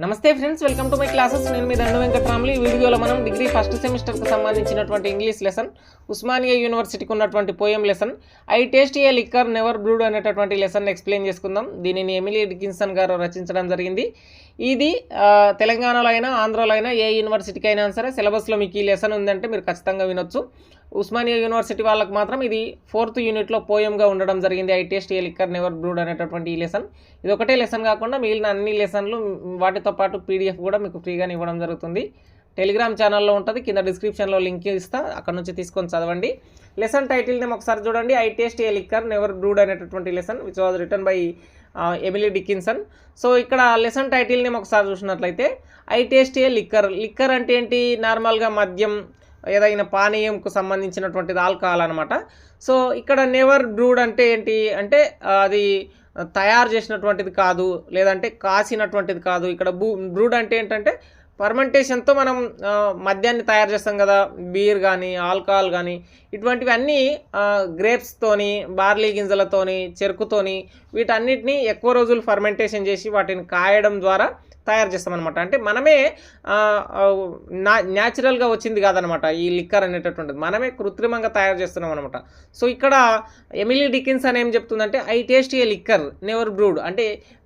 నమస్తే friends, welcome to my classes. నేను మీ దండు వెంకటరాములు. ఈ వీడియోలో మనం డిగ్రీ ఫస్ట్ సెమిస్టర్కి సంబంధించినటువంటి ఇంగ్లీష్ లెసన్, ఉస్మానియా యూనివర్సిటీకి ఉన్నటువంటి poem lesson, I taste a liquor never brewed అనేటటువంటి లెసన్ ఎక్స్ప్లెయిన్ చేసుకుందాం. దీనిని ఎమిలీ డికిన్సన్ గారు రచించడం జరిగింది. ఇది తెలంగాణలో అయినా ఆంధ్రాలో అయినా ఏ యూనివర్సిటీకి అయినా సరే సిలబస్లో మీకు ఈ లెసన్ ఉందంటే మీరు ఖచ్చితంగా వినొచ్చు. ఉస్మానియా యూనివర్సిటీ వాళ్ళకి మాత్రం ఇది 4th యూనిట్లో పోయంగా ఉండడం జరిగింది. I taste a liquor never brewed అనేటటువంటి ఈ లెసన్. ఇది ఒకటే లెసన్ కాకుండా మిగిలిన అన్ని లెసన్లు వాటితో పాటు పీడిఎఫ్ కూడా మీకు ఫ్రీగానే ఇవ్వడం జరుగుతుంది. టెలిగ్రామ్ ఛానల్లో ఉంటుంది, కింద డిస్క్రిప్షన్లో లింక్ ఇస్తా, అక్కడ నుంచి తీసుకొని చదవండి. లెసన్ టైటిల్ నేమ్ ఒకసారి చూడండి, I taste a liquor never brewed అనేటటువంటి lesson which was written by Emily Dickinson. So ఇక్కడ లెసన్ టైటిల్ నేమ్ ఒకసారి చూసినట్లయితే I taste a liquor. Liquor అంటే ఏంటి? నార్మల్గా మద్యం, ఏదైనా పానీయంకు సంబంధించినటువంటిది ఆల్కహాల్ అనమాట. సో ఇక్కడ నెవర్ బ్రూడ్ అంటే ఏంటి అంటే అది తయారు చేసినటువంటిది కాదు, లేదంటే కాసినటువంటిది కాదు. ఇక్కడ బ్రూడ్ అంటే ఏంటంటే ఫర్మెంటేషన్తో మనం మద్యాన్ని తయారు చేస్తాం కదా, బీర్ కానీ ఆల్కహాల్ కానీ ఇటువంటివి అన్నీ గ్రేప్స్తోని, బార్లీ గింజలతోని, చెరుకుతోని వీటన్నిటిని ఎక్కువ రోజులు ఫర్మెంటేషన్ చేసి వాటిని కాయడం ద్వారా తయారు చేస్తామన్నమాట. అంటే మనమే న్యాచురల్గా వచ్చింది కాదనమాట ఈ లిక్కర్ అనేటటువంటిది, మనమే కృత్రిమంగా తయారు చేస్తున్నాం అనమాట. సో ఇక్కడ ఎమిలీ డికిన్సన్ ఏం చెప్తుందంటే I taste a liquor never brood అంటే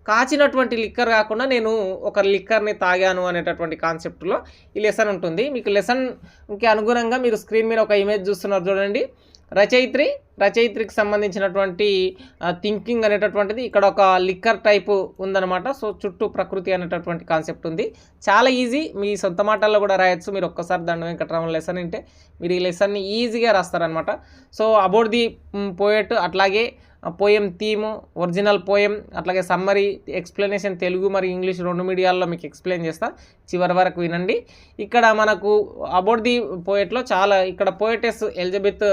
కాచినటువంటి లిక్కర్ కాకుండా నేను ఒక లిక్కర్ని తాగాను అనేటటువంటి కాన్సెప్ట్లో ఈ లెసన్ ఉంటుంది. మీకు లెసన్కి అనుగుణంగా మీరు స్క్రీన్ మీద ఒక ఇమేజ్ చూస్తున్నారు చూడండి. రచయిత్రికి సంబంధించినటువంటి థింకింగ్ అనేటటువంటిది ఇక్కడ ఒక లిక్కర్ టైపు ఉందన్నమాట. సో చుట్టూ ప్రకృతి అనేటటువంటి కాన్సెప్ట్ ఉంది. చాలా ఈజీ, మీ సొంత మాటల్లో కూడా రాయొచ్చు. మీరు ఒక్కసారి దండ వెంకటరామన్ లెసన్ అంటే మీరు ఈ లెసన్ని ఈజీగా రాస్తారనమాట. సో అబౌట్ ది పోయట్, అట్లాగే పోయం థీము, ఒరిజినల్ పోయం, అట్లాగే సమ్మరీ, ఎక్స్ప్లెనేషన్ తెలుగు మరియు ఇంగ్లీష్ 2 మీడియాల్లో మీకు ఎక్స్ప్లెయిన్ చేస్తా, చివరి వరకు వినండి. ఇక్కడ మనకు అబౌట్ ది పోయట్లో చాలా ఇక్కడ పోయటెస్ ఎలిజబెత్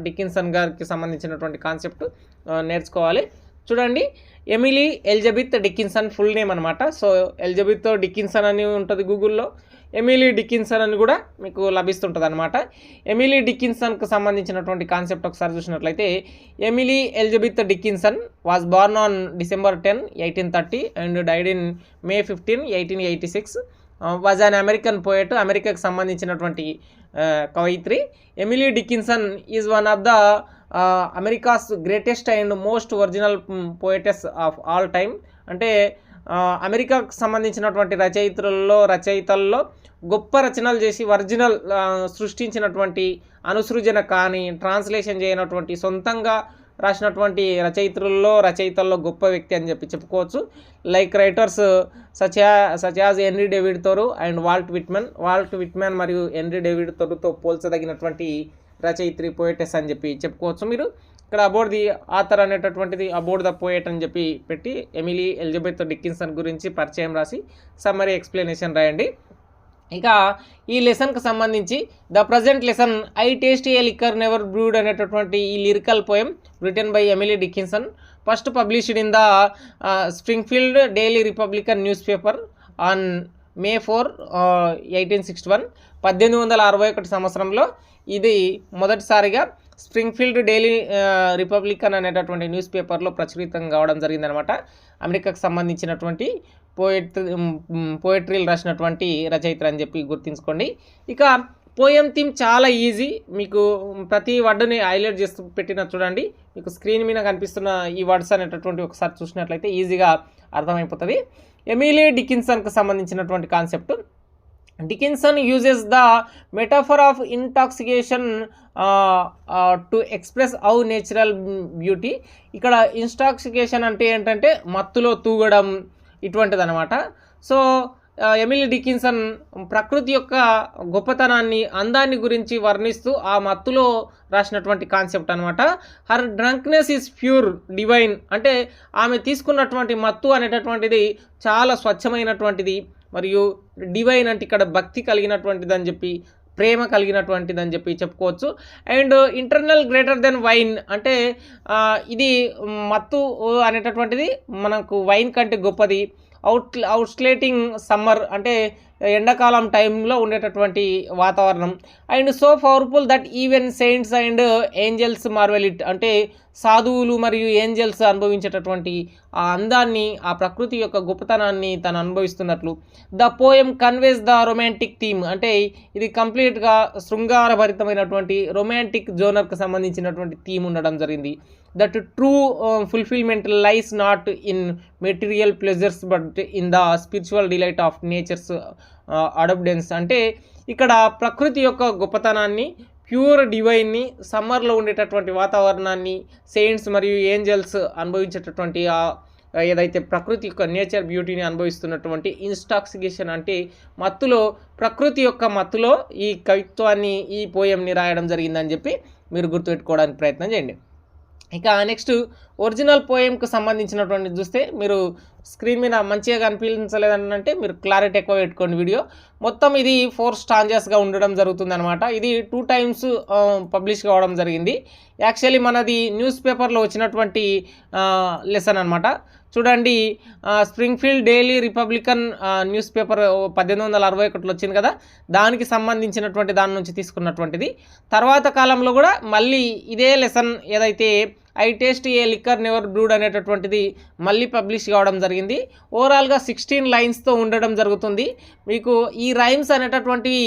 డికిన్సన్ గారికి సంబంధించినటువంటి కాన్సెప్ట్ నేర్చుకోవాలి. చూడండి, Emily Elizabeth Dickinson full name అనమాట. సో ఎలిజబెత్ డికిన్సన్ అని ఉంటుంది గూగుల్లో, ఎమిలీ డికిన్సన్ అని కూడా మీకు లభిస్తుంటుంది అనమాట. ఎమిలీ డికిన్సన్కు సంబంధించినటువంటి కాన్సెప్ట్ ఒకసారి చూసినట్లయితే Emily Elizabeth Dickinson was born on December 10, 1830 and died in May 15, 1886. Was an American poet, అమెరికాకు సంబంధించినటువంటి కవయిత్రి. Emily Dickinson is one of the America's greatest and most original poetess of all time. అంటే అమెరికాకు సంబంధించినటువంటి రచయితల్లో గొప్ప రచనలు చేసి ఒరిజినల్ సృష్టించినటువంటి, అనుసృజన కానీ ట్రాన్స్లేషన్ చేయనటువంటి, సొంతంగా రాసినటువంటి రచయితల్లో గొప్ప వ్యక్తి అని చెప్పుకోవచ్చు. Like writers such as Henry David Thoreau and Walt Whitman మరియు హెన్రీ డేవిడ్ థోరోతో పోల్చదగినటువంటి రచయిత్రి, పోయటెస్ అని చెప్పుకోవచ్చు. మీరు ఇక్కడ అబౌట్ ది ఆథర్ అనేటటువంటిది అబౌట్ ద పోయట్ అని పెట్టి ఎమిలీ ఎలిజబెత్ డికిన్సన్ గురించి పరిచయం రాసి సమ్మరీ ఎక్స్ప్లెనేషన్ రాయండి. ఇక ఈ లెసన్కి సంబంధించి the present lesson I taste a liquor never brewed అనేటటువంటి ఈ lyrical poem return by Emily Dickinson, first published in the Springfield daily Republican news paper on May 4, 1861. 1861 సంవత్సరంలో ఇది మొదటిసారిగా స్ప్రింగ్ఫీల్డ్ డైలీ రిపబ్లికన్ అనేటటువంటి న్యూస్ పేపర్లో ప్రచురితం కావడం జరిగిందనమాట. అమెరికాకు సంబంధించినటువంటి పోయట్రీలు రాసినటువంటి రచయిత అని గుర్తుంచుకోండి. ఇక పోయం థీమ్ చాలా ఈజీ, మీకు ప్రతి వర్డ్ని హైలైట్ చేస్తూ పెట్టిన చూడండి. మీకు స్క్రీన్ మీద కనిపిస్తున్న ఈ వర్డ్స్ అనేటటువంటి ఒకసారి చూసినట్లయితే ఈజీగా అర్థమైపోతుంది. ఎమిలీ డికిన్సన్కి సంబంధించినటువంటి concept, Dickinson uses the metaphor of intoxication to express how natural beauty. ఇక్కడ ఇంటాక్సికేషన్ అంటే ఏంటంటే మత్తులో తూగడం ఇటువంటిది అనమాట. సో ఎమిలీ డికిన్సన్ ప్రకృతి యొక్క గొప్పతనాన్ని, అందాన్ని గురించి వర్ణిస్తూ ఆ మత్తులో రాసినటువంటి కాన్సెప్ట్ అనమాట. హర్ డ్రంక్నెస్ ఈజ్ ప్యూర్ డివైన్ అంటే ఆమె తీసుకున్నటువంటి మత్తు అనేటటువంటిది చాలా స్వచ్ఛమైనటువంటిది మరియు డివైన్ అంటే ఇక్కడ భక్తి కలిగినటువంటిది అని ప్రేమ కలిగినటువంటిది అని చెప్పుకోవచ్చు. And internal greater than wine అంటే ఇది మత్తు అనేటటువంటిది మనకు వైన్ కంటే గొప్పది. అవుట్స్లేటింగ్ సమ్మర్ అంటే ఎండాకాలం టైంలో ఉండేటటువంటి వాతావరణం. And so powerful that even saints and angels Marvel it, అంటే సాధువులు మరియు ఏంజల్స్ అనుభవించేటటువంటి ఆ అందాన్ని, ఆ ప్రకృతి యొక్క గొప్పతనాన్ని తను అనుభవిస్తున్నట్లు. The poem conveys the romantic theme, అంటే ఇది కంప్లీట్గా శృంగారభరితమైనటువంటి రొమాంటిక్ జోనర్కి సంబంధించినటువంటి థీమ్ ఉండడం జరిగింది. That true fulfillment lies not in material pleasures but in the spiritual delight of nature's abundance, అంటే ఇక్కడ ప్రకృతి యొక్క గొప్పతనాన్ని, ప్యూర్ డివైన్ని, సమ్మర్లో ఉండేటటువంటి వాతావరణాన్ని, సెయింట్స్ మరియు ఏంజల్స్ అనుభవించేటటువంటి ఏదైతే ప్రకృతి యొక్క నేచర్ బ్యూటీని అనుభవిస్తున్నటువంటి ఇన్స్టాక్సికేషన్, అంటే మత్తులో, ప్రకృతి యొక్క మత్తులో ఈ కవిత్వాన్ని, ఈ పోయంని రాయడం జరిగిందని చెప్పి మీరు గుర్తుపెట్టుకోవడానికి ప్రయత్నం చేయండి. ఇక నెక్స్ట్ ఒరిజినల్ పోయంకి సంబంధించినటువంటి చూస్తే మీరు స్క్రీన్ మీద మంచిగా కనిపించలేదంటే మీరు క్లారిటీ ఎక్కువ పెట్టుకోండి. వీడియో మొత్తం ఇది 4 స్టాంజెస్గా ఉండడం జరుగుతుంది అనమాట. ఇది 2 times పబ్లిష్ కావడం జరిగింది. యాక్చువల్లీ మనది న్యూస్ పేపర్లో వచ్చినటువంటి లెసన్ అనమాట. చూడండి, Springfield daily Republican news paper 1861 వచ్చింది కదా, దానికి సంబంధించినటువంటి దాని నుంచి తీసుకున్నటువంటిది. తర్వాత కాలంలో కూడా మళ్ళీ ఇదే లెసన్ ఏదైతే I taste a liquor never brewed అనేటటువంటిది మళ్ళీ పబ్లిష్ కావడం జరిగింది. ఓవరాల్గా 16 లైన్స్తో ఉండడం జరుగుతుంది. మీకు ఈ రైమ్స్ అనేటటువంటివి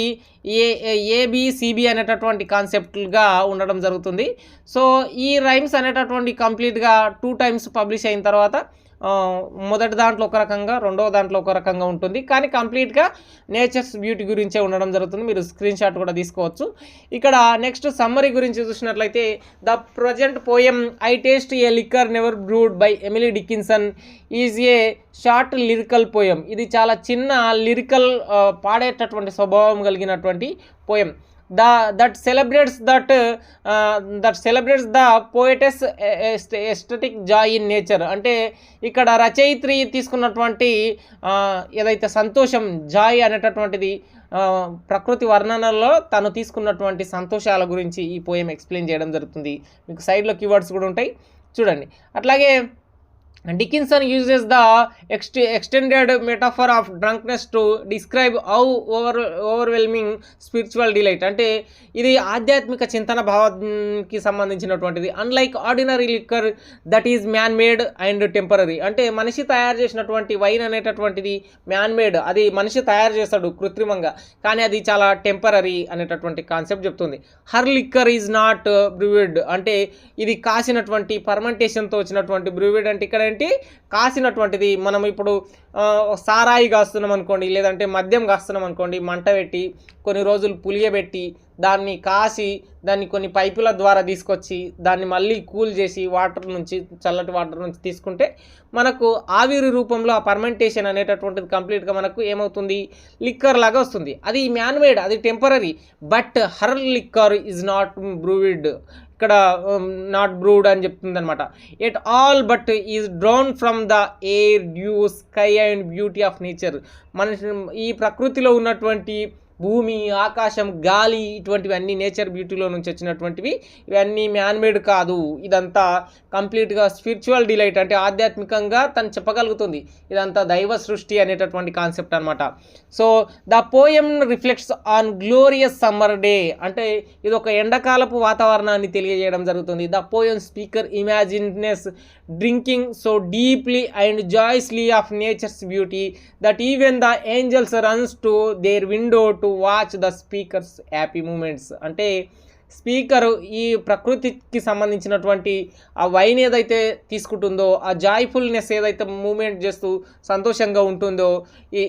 ఏబిసిబి అనేటటువంటి కాన్సెప్ట్గా ఉండడం జరుగుతుంది. సో ఈ రైమ్స్ అనేటటువంటి కంప్లీట్గా 2 times పబ్లిష్ అయిన తర్వాత మొదటి దాంట్లో ఒక రకంగా, రెండవ దాంట్లో ఒక రకంగా ఉంటుంది, కానీ కంప్లీట్గా నేచర్స్ బ్యూటీ గురించే ఉండడం జరుగుతుంది. మీరు స్క్రీన్ షాట్ కూడా తీసుకోవచ్చు. ఇక్కడ నెక్స్ట్ సమ్మరీ గురించి చూసినట్లయితే, the present poem I taste a liquor never brood by Emily Dickinson is a short lyrical poem. ఇది చాలా చిన్న లిరికల్ పాడేటటువంటి స్వభావం కలిగినటువంటి poem. that celebrates the poetess aesthetic joy in nature, అంటే ఇక్కడ రచయిత్రి తీసుకున్నటువంటి ఏదైతే సంతోషం, జాయ్ అనేటటువంటిది ప్రకృతి వర్ణనలో తను తీసుకున్నటువంటి సంతోషాల గురించి ఈ పోయం ఎక్స్ప్లెయిన్ చేయడం జరుగుతుంది. మీకు సైడ్లో కీవర్డ్స్ కూడా ఉంటాయి చూడండి. అట్లాగే Dickinson uses the extended metaphor of drunkenness to describe how overwhelming spiritual delight, అంటే ఇది ఆధ్యాత్మిక చింతన భావానికి సంబంధించినటువంటిది. Unlike ordinary liquor that is man made and temporary, అంటే మనిషి తయారు చేసినటువంటి వైన్ అనేటటువంటిది మ్యాన్ మేడ్, అది మనిషి తయారు చేస్తాడు కృత్రిమంగా, కానీ అది చాలా టెంపరరీ అనేటటువంటి కాన్సెప్ట్ చెప్తుంది. హర్ లిక్కర్ ఈజ్ నాట్ బ్రూవిడ్, అంటే ఇది కాసినటువంటి పర్మెంటేషన్తో వచ్చినటువంటి, బ్రూవిడ్ అంటే ఇక్కడ కాసినటువంటిది. మనం ఇప్పుడు సారాయి కాస్తున్నాం అనుకోండి, లేదంటే మద్యం కాస్తున్నాం అనుకోండి, మంట పెట్టి కొన్ని రోజులు పులియబెట్టి దాన్ని కాసి దాన్ని కొన్ని పైపుల ద్వారా తీసుకొచ్చి దాన్ని మళ్ళీ కూల్ చేసి వాటర్ నుంచి, చల్లటి వాటర్ నుంచి తీసుకుంటే మనకు ఆవిరి రూపంలో ఆ పర్మెంటేషన్ అనేటటువంటిది కంప్లీట్గా మనకు ఏమవుతుంది, లిక్కర్ లాగా వస్తుంది. అది మ్యాన్ మేడ్, అది temporary. But her liquor is not brewed, ఇక్కడ నాట్ బ్రూడ్ అని చెప్తుంది అనమాట. At all but is drawn from the air, dew, sky and beauty of nature. మన ఈ ప్రకృతిలో ఉన్నటువంటి భూమి, ఆకాశం, గాలి, ఇటువంటివి అన్నీ నేచర్ బ్యూటీలో నుంచి వచ్చినటువంటివి, ఇవన్నీ మ్యాన్మేడ్ కాదు. ఇదంతా కంప్లీట్గా స్పిరిచువల్ డిలైట్, అంటే ఆధ్యాత్మికంగా తను చెప్పగలుగుతుంది, ఇదంతా దైవ సృష్టి అనేటటువంటి కాన్సెప్ట్ అనమాట. So the poem reflects on glorious summer day, అంటే ఇది ఒక ఎండాకాలపు వాతావరణాన్ని తెలియజేయడం జరుగుతుంది. The poem speaker imagines drinking so deeply and joyously of nature's beauty that even the angels runs to there window to watch the speaker's happy moments, అంటే speaker ఈ ప్రకృతికి సంబంధించినటువంటి ఆ వైన్ ఏదైతే తీసుకుంటుందో, ఆ జాయ్ఫుల్నెస్ ఏదైతే మూమెంట్ చేస్తూ సంతోషంగా ఉంటుందో, ఈ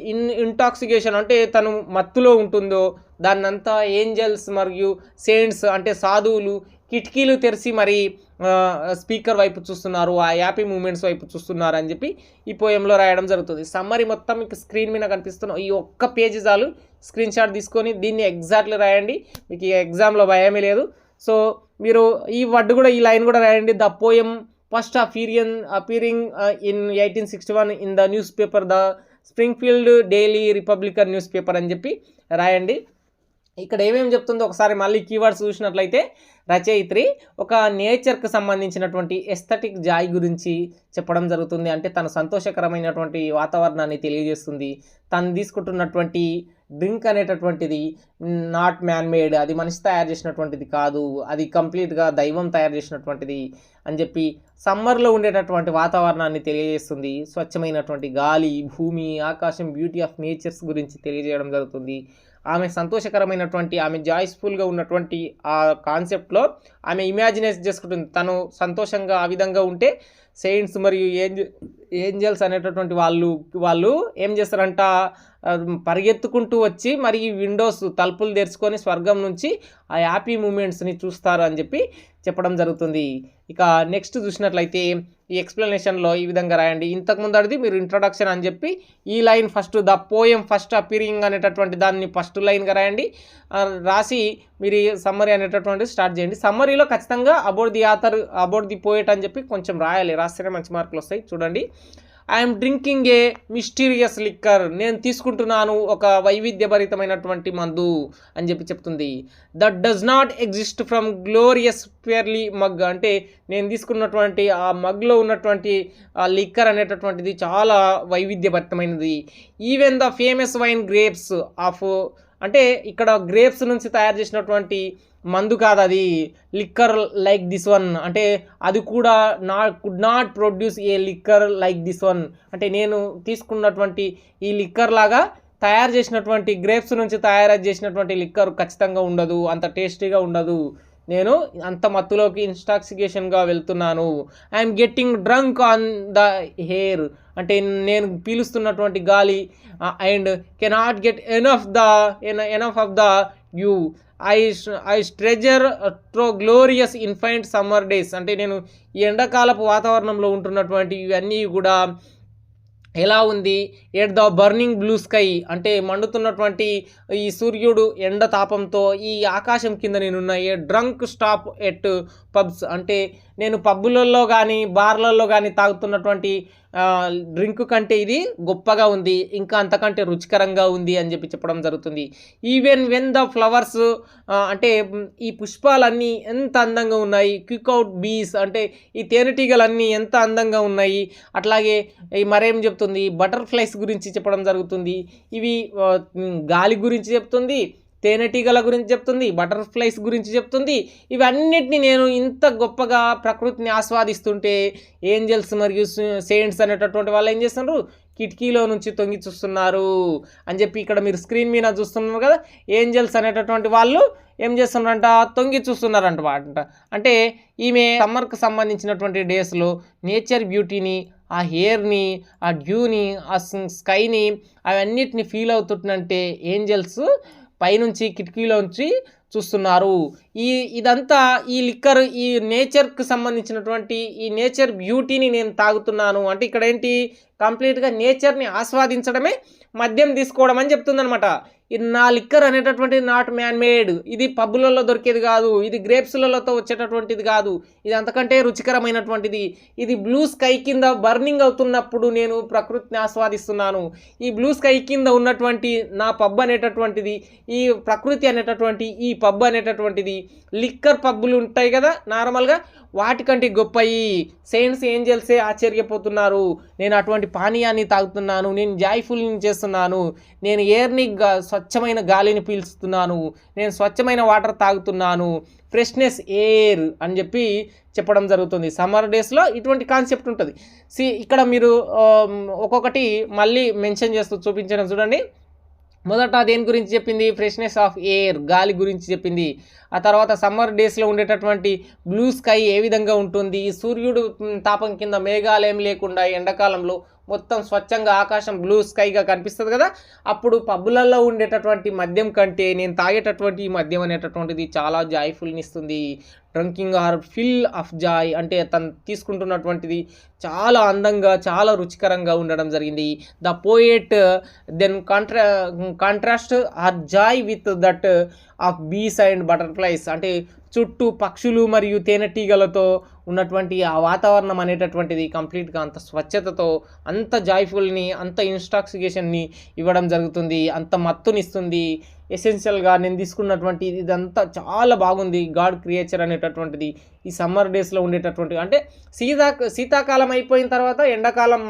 ఇంటాక్సికేషన్ అంటే తను మత్తులో ఉంటుందో, దాన్నంతా ఏంజల్స్ మరియు సెయింట్స్ అంటే సాధువులు కిటికీలు తెరిచి మరి స్పీకర్ వైపు చూస్తున్నారు, ఆ హ్యాపీ మూమెంట్స్ వైపు చూస్తున్నారు అని చెప్పి ఈ పోయంలో రాయడం జరుగుతుంది. సమ్మరీ మొత్తం మీకు స్క్రీన్ మీద కనిపిస్తున్న ఈ ఒక్క పేజీ చాలు, స్క్రీన్ షాట్ తీసుకొని దీన్ని ఎగ్జాక్ట్లీ రాయండి, మీకు ఈ ఎగ్జామ్లో భయమే లేదు. సో మీరు ఈ వర్డ్ కూడా, ఈ లైన్ కూడా రాయండి. The poem first appearing in 1861 in the news paper the Springfield daily Republican news paper అని చెప్పి రాయండి. ఇక్కడ ఏమేమి చెప్తుందో ఒకసారి మళ్ళీ కీవర్డ్స్ చూసినట్లయితే, రచయిత్రి ఒక నేచర్కి సంబంధించినటువంటి ఎస్థెటిక్ జాయ్ గురించి చెప్పడం జరుగుతుంది. అంటే తను సంతోషకరమైనటువంటి వాతావరణాన్ని తెలియజేస్తుంది. తను తీసుకుంటున్నటువంటి డ్రింక్ అనేటటువంటిది నాట్ మ్యాన్ మేడ్, అది మనిషి తయారు చేసినటువంటిది కాదు, అది కంప్లీట్గా దైవం తయారు చేసినటువంటిది అని చెప్పి సమ్మర్లో ఉండేటటువంటి వాతావరణాన్ని తెలియజేస్తుంది. స్వచ్ఛమైనటువంటి గాలి, భూమి, ఆకాశం, బ్యూటీ ఆఫ్ నేచర్స్ గురించి తెలియజేయడం జరుగుతుంది. ఆమె సంతోషకరమైనటువంటి, ఆమె జాయ్ఫుల్గా ఉన్నటువంటి ఆ కాన్సెప్ట్లో ఆమె ఇమాజినేట్ చేసుకుంటుంది. తను సంతోషంగా ఆ విధంగా ఉంటే సెయింట్స్ మరియు ఏంజల్స్ అనేటటువంటి వాళ్ళు ఏం చేస్తారంట, పరిగెత్తుకుంటూ వచ్చి మరి విండోస్ తలుపులు తెరుచుకొని స్వర్గం నుంచి ఆ హ్యాపీ మూమెంట్స్ని చూస్తారు అని చెప్పి చెప్పడం జరుగుతుంది. ఇక నెక్స్ట్ చూసినట్లయితే ఈ ఎక్స్ప్లెనేషన్లో ఈ విధంగా రాయండి. ఇంతకుముందు అడిది మీరు ఇంట్రొడక్షన్ అని చెప్పి ఈ line first, the poem first appearing అనేటటువంటి దాన్ని ఫస్ట్ లైన్గా రాయండి. రాసి మీరు సమ్మరీ అనేటటువంటి స్టార్ట్ చేయండి. సమ్మరీలో ఖచ్చితంగా about the author, about the poet అని చెప్పి కొంచెం రాయాలి. రాస్తేనే మంచి మార్కులు వస్తాయి. చూడండి, I'm drinking a mysterious liquor, నేను తీసుకుంటున్నాను ఒక వైవిధ్యభరితమైనటువంటి మందు అని చెప్పి చెప్తుంది. That does not exist from glorious purely mug, అంటే నేను తీసుకున్నటువంటి ఆ మగ్లో ఉన్నటువంటి ఆ లిక్కర్ అనేటటువంటిది చాలా వైవిధ్యభరితమైనది. Even the famous wine grapes of, అంటే ఇక్కడ గ్రేప్స్ నుంచి తయారు చేసినటువంటి మందు కాదు అది, లిక్కర్ లైక్ దిస్ వన్, అంటే అది కూడా could not produce A liquor like this one, అంటే నేను తీసుకున్నటువంటి ఈ లిక్కర్ లాగా తయారు చేసినటువంటి గ్రేప్స్ నుంచి తయారు చేసినటువంటి లిక్కర్ ఖచ్చితంగా ఉండదు, అంత టేస్టీగా ఉండదు, నేను అంత మత్తులోకి ఇన్టాక్సికేషన్గా వెళ్తున్నాను. I'm getting drunk on the air, అంటే నేను పీలుస్తున్నటువంటి గాలి, and cannot get enough of the dew, I treasure through glorious infinite summer days, అంటే నేను ఈ ఎండాకాలపు వాతావరణంలో ఉంటున్నటువంటి ఇవన్నీ కూడా ఎలా ఉంది, at the burning blue sky, అంటే మండుతున్నటువంటి ఈ సూర్యుడు ఎండ తాపంతో ఈ ఆకాశం కింద నేనున్న ఏ డ్రంక్ స్టాప్ ఎట్ పబ్స్, అంటే నేను పబ్బులలో కానీ బార్లలో కానీ తాగుతున్నటువంటి డ్రింక్ కంటే ఇది గొప్పగా ఉంది, ఇంకా అంతకంటే రుచికరంగా ఉంది అని చెప్పి చెప్పడం జరుగుతుంది. ఈవెన్ వెన్ ద ఫ్లవర్స్, అంటే ఈ పుష్పాలన్నీ ఎంత అందంగా ఉన్నాయి, క్విక్అవుట్ బీస్, అంటే ఈ తేనెటీగలన్నీ ఎంత అందంగా ఉన్నాయి. అట్లాగే మరేం చెప్తుంది, బటర్ఫ్లైస్ గురించి చెప్పడం జరుగుతుంది. ఇవి గాలి గురించి చెప్తుంది, తేనెటీగల గురించి చెప్తుంది, బటర్ఫ్లైస్ గురించి చెప్తుంది. ఇవన్నిటిని నేను ఇంత గొప్పగా ప్రకృతిని ఆస్వాదిస్తుంటే ఏంజల్స్ మరియు సెయింట్స్ అనేటటువంటి వాళ్ళు ఏం చేస్తున్నారు, కిటికీలో నుంచి తొంగి చూస్తున్నారు అని చెప్పి ఇక్కడ మీరు స్క్రీన్ మీద చూస్తున్నారు కదా. ఏంజల్స్ అనేటటువంటి వాళ్ళు ఏం చేస్తున్నారంట, తొంగి చూస్తున్నారంట. అంటే ఈమె సమ్మర్కి సంబంధించినటువంటి డేస్లో నేచర్ బ్యూటీని, ఆ హెయిర్ని, ఆ డ్యూని, ఆ స్కైని, అవన్నిటిని ఫీల్ అవుతుంటే ఏంజల్స్ పైనుంచి కిటికీలోంచి చూస్తున్నారు. ఇదంతా ఈ లిక్కర్, ఈ నేచర్కి సంబంధించినటువంటి ఈ నేచర్ బ్యూటీని నేను తాగుతున్నాను అంటే ఇక్కడ ఏంటి, కంప్లీట్గా నేచర్ని ఆస్వాదించడమే మద్యం తీసుకోవడం అని చెప్తుందనమాట. ఇది నా లిక్కర్ అనేటటువంటిది నాట్ మ్యాన్ మేడ్, ఇది పబ్బులలో దొరికేది కాదు, ఇది గ్రేప్స్లతో వచ్చేటటువంటిది కాదు, ఇది అంతకంటే రుచికరమైనటువంటిది, ఇది బ్లూ స్కై కింద బర్నింగ్ అవుతున్నప్పుడు నేను ప్రకృతిని ఆస్వాదిస్తున్నాను. ఈ బ్లూ స్కై కింద ఉన్నటువంటి నా పబ్ అనేటటువంటిది, ఈ ప్రకృతి అనేటటువంటి ఈ పబ్ అనేటటువంటిది, లిక్కర్ పబ్బులు ఉంటాయి కదా నార్మల్గా, వాటికంటే గొప్పయి. సెయింట్స్ ఏంజల్సే ఆశ్చర్యపోతున్నారు, నేను అటువంటి పానీయాన్ని తాగుతున్నాను, నేను జాయ్ఫుల్ని చేస్తున్నాను, నేను ఎయిర్ని స్వచ్ఛమైన గాలిని పీల్చుతున్నాను, నేను స్వచ్ఛమైన వాటర్ తాగుతున్నాను, ఫ్రెష్నెస్ ఎయిర్ అని చెప్పి చెప్పడం జరుగుతుంది. సమ్మర్ డేస్లో ఇటువంటి కాన్సెప్ట్ ఉంటుంది. ఇక్కడ మీరు ఒక్కొక్కటి మళ్ళీ మెన్షన్ చేస్తూ చూపించడం చూడండి. మొదట దేని గురించి చెప్పింది, ఫ్రెష్నెస్ ఆఫ్ ఎయిర్, గాలి గురించి చెప్పింది. ఆ తర్వాత సమ్మర్ డేస్లో ఉండేటటువంటి బ్లూ స్కై ఏ విధంగా ఉంటుంది, సూర్యుడు తాపం కింద మేఘాలు ఏం లేకుండా ఎండాకాలంలో మొత్తం స్వచ్ఛంగా ఆకాశం బ్లూ స్కైగా కనిపిస్తుంది కదా. అప్పుడు పబ్బులలో ఉండేటటువంటి మద్యం కంటే నేను తాగేటటువంటి ఈ మద్యం అనేటటువంటిది చాలా జాయ్ఫుల్ని ఇస్తుంది. Drinking are fill of joy, అంటే తను తీసుకుంటున్నటువంటిది చాలా అందంగా చాలా రుచికరంగా ఉండడం జరిగింది. The poet then contrast our joy with that of bees and butterflies, అంటే చుట్టూ పక్షులు మరియు తేనెటీగలతో ఉన్నటువంటి ఆ వాతావరణం అనేటటువంటిది కంప్లీట్గా అంత స్వచ్ఛతతో అంత జాయ్ఫుల్ని అంత ఇన్స్టాక్సికేషన్ని ఇవ్వడం జరుగుతుంది, అంత మత్తునిస్తుంది. ఎసెన్షియల్గా నేను తీసుకున్నటువంటి ఇదంతా చాలా బాగుంది. గాడ్ క్రియేచర్ అనేటటువంటిది ఈ సమ్మర్ డేస్లో ఉండేటటువంటి అంటే శీతాకాలం అయిపోయిన తర్వాత ఎండాకాలం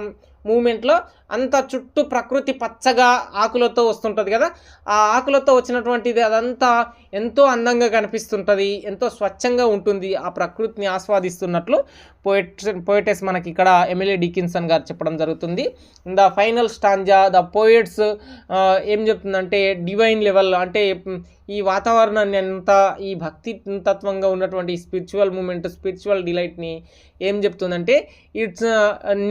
మూమెంట్లో అంత చుట్టూ ప్రకృతి పచ్చగా ఆకులతో వస్తుంటుంది కదా, ఆ ఆకులతో వచ్చినటువంటిది అదంతా ఎంతో అందంగా కనిపిస్తుంటుంది, ఎంతో స్వచ్ఛంగా ఉంటుంది. ఆ ప్రకృతిని ఆస్వాదిస్తున్నట్లు పోయటెస్ మనకి ఇక్కడ ఎమిలీ డికిన్సన్ గారు చెప్పడం జరుగుతుంది. The final stanza the poets ఏం చెప్తుందంటే డివైన్ లెవెల్ అంటే ఈ వాతావరణాన్ని అంతా ఈ భక్తి తత్వంగా ఉన్నటువంటి స్పిరిచువల్ మూమెంట్ స్పిరిచువల్ డిలైట్ని ఏం చెప్తుందంటే it's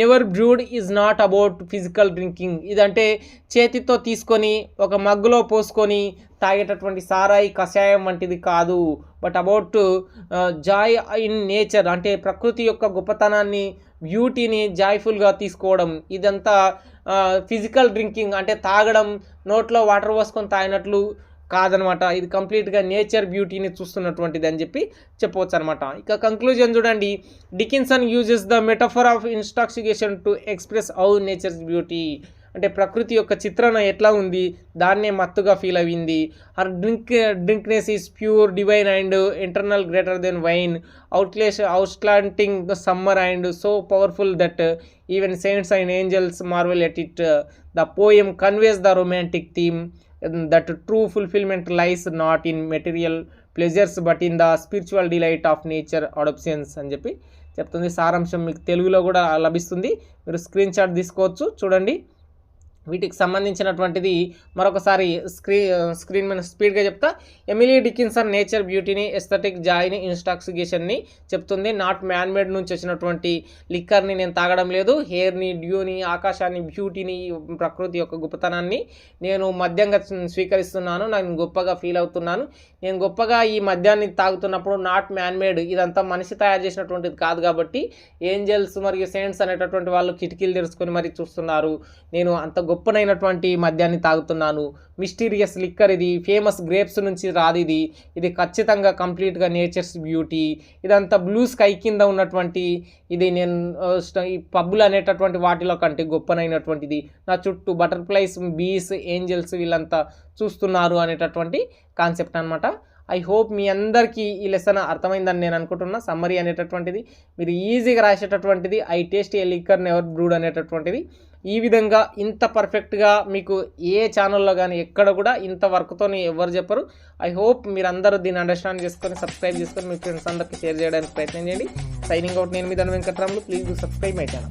never brood is not about physical drinking. ఇదంటే చేతితో తీసుకొని ఒక మగ్గులో పోసుకొని తాగేటటువంటి సారాయి కషాయం వంటిది కాదు, but about Joy in nature అంటే ప్రకృతి యొక్క గొప్పతనాన్ని బ్యూటీని జాయ్ఫుల్గా తీసుకోవడం. ఇదంతా ఫిజికల్ డ్రింకింగ్ అంటే తాగడం నోట్లో వాటర్ పోసుకొని తాగినట్లు కాదనమాట, ఇది కంప్లీట్గా నేచర్ బ్యూటీని చూస్తున్నటువంటిది అని చెప్పి చెప్పవచ్చు అనమాట. ఇక కంక్లూజన్ చూడండి, Dickinson uses the metaphor of intoxication to express how nature's beauty అంటే ప్రకృతి యొక్క చిత్రణ ఎట్లా ఉంది దాన్నే మత్తుగా ఫీల్ అయ్యింది. Her drunkenness is pure divine and internal greater than wine outstanding summer and so powerful that even saints and angels marvel at it. The poem conveys the romantic theme that true fulfillment lies not in material pleasures but in the spiritual delight of nature adoptions అని చెప్పి చెప్తుంది. సారాంశం మీకు తెలుగులో కూడా లభిస్తుంది, మీరు screen shot తీసుకోవచ్చు చూడండి. వీటికి సంబంధించినటువంటిది మరొకసారి స్క్రీన్ మీద స్పీడ్గా చెప్తా. ఎమిలీ డికిన్సన్ నేచర్ బ్యూటీని ఎస్థెటిక్ జాయ్ని ఇన్టాక్సికేషన్ని చెప్తుంది. నాట్ మ్యాన్ మేడ్ నుంచి వచ్చినటువంటి లిక్కర్ని నేను తాగడం లేదు, హెయిర్ని డ్యూని ఆకాశాన్ని బ్యూటీని ప్రకృతి యొక్క గొప్పతనాన్ని నేను మద్యంగా స్వీకరిస్తున్నాను, నేను గొప్పగా ఫీల్ అవుతున్నాను. నేను గొప్పగా ఈ మద్యాన్ని తాగుతున్నప్పుడు నాట్ మ్యాన్ మేడ్ ఇదంతా మనిషి తయారు చేసినటువంటిది కాదు కాబట్టి ఏంజల్స్ మరియు సెయింట్స్ అనేటటువంటి వాళ్ళు కిటికీలు తెరుచుకొని మరి చూస్తున్నారు, నేను అంత గొప్పనైనటువంటి మద్యాన్ని తాగుతున్నాను. మిస్టీరియస్ లిక్కర్ ఇది, ఫేమస్ గ్రేప్స్ నుంచి రాదు ఇది ఖచ్చితంగా కంప్లీట్గా నేచర్స్ బ్యూటీ. ఇదంతా బ్లూ స్కై కింద ఉన్నటువంటి ఇది నేను ఈ పబ్బులు అనేటటువంటి వాటిలో కంటే గొప్పనైనటువంటిది. నా చుట్టూ బటర్ఫ్లైస్ బీస్ ఏంజల్స్ వీళ్ళంతా చూస్తున్నారు అనేటటువంటి కాన్సెప్ట్ అనమాట. ఐ హోప్ మీ అందరికీ ఈ లెసన్ అర్థమైందని నేను అనుకుంటున్నా. సమ్మరీ అనేటటువంటిది మీరు ఈజీగా రాసేటటువంటిది I taste a liquor never brewed అనేటటువంటిది ఈ విధంగా ఇంత పర్ఫెక్ట్గా మీకు ఏ ఛానల్లో కానీ ఎక్కడ కూడా ఇంత వర్క్తో ఎవరు చెప్పరు. ఐ హోప్ మీరందరూ దీన్ని అండర్స్టాండ్ చేసుకొని సబ్స్క్రైబ్ చేసుకొని మీ ఫ్రెండ్స్ అందరికీ షేర్ చేయడానికి ప్రయత్నం చేయండి. సైనింగ్ అవుట్, నేను మీ ధన Venkatramulu. Please do subscribe my channel.